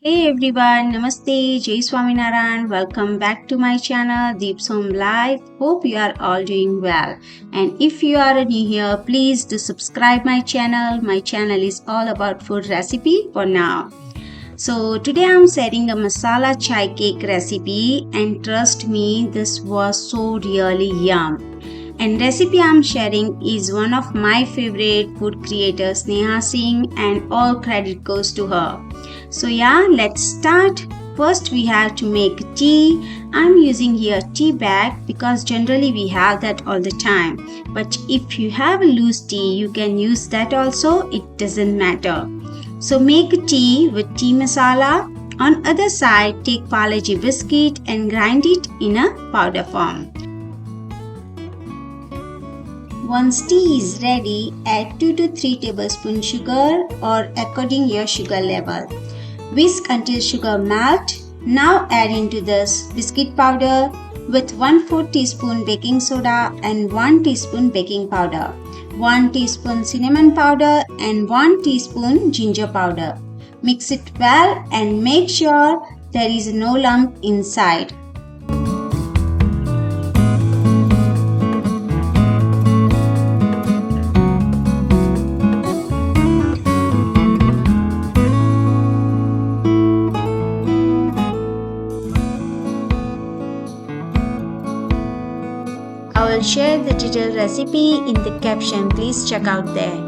Hey everyone, Namaste, Jai Swaminarayan. Welcome back to my channel Deep's Home Life. Hope you are all doing well. And if you are new here, please do subscribe my channel. My channel is all about food recipe for now. So today I'm sharing a masala chai cake recipe, and trust me, this was so really yum. And recipe I'm sharing is one of my favorite food creators, Sneha Singh, and all credit goes to her. So yeah, let's start. First we have to make tea. I'm using here tea bag because generally we have that all the time. But if you have a loose tea, you can use that also. It doesn't matter. So make tea with tea masala. On other side, take parle biscuit and grind it in a powder form. Once tea is ready, add 2 to 3 tablespoons sugar or according your sugar level. Whisk until sugar melt. Now add into this biscuit powder with 1/4 teaspoon baking soda and 1 teaspoon baking powder, 1 teaspoon cinnamon powder and 1 teaspoon ginger powder. Mix it well and make sure there is no lump inside. I will share the detailed recipe in the caption. Please check out there.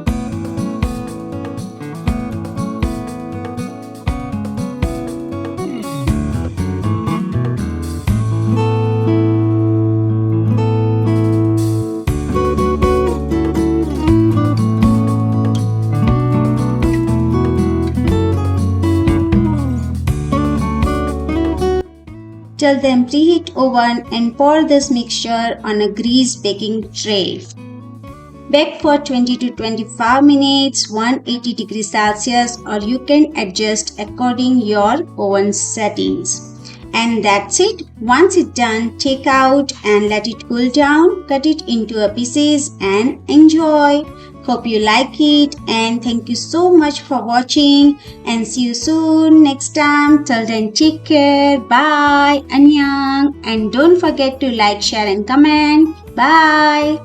Tell them preheat oven and pour this mixture on a greased baking tray. Bake for 20 to 25 minutes, 180 degrees Celsius, or you can adjust according your oven settings. And that's it. Once it's done, take out and let it cool down. Cut it into pieces and enjoy. Hope you like it, and thank you so much for watching, and see you soon next time. Till then, take care. Bye. Annyeong. And don't forget to like, share and comment. Bye.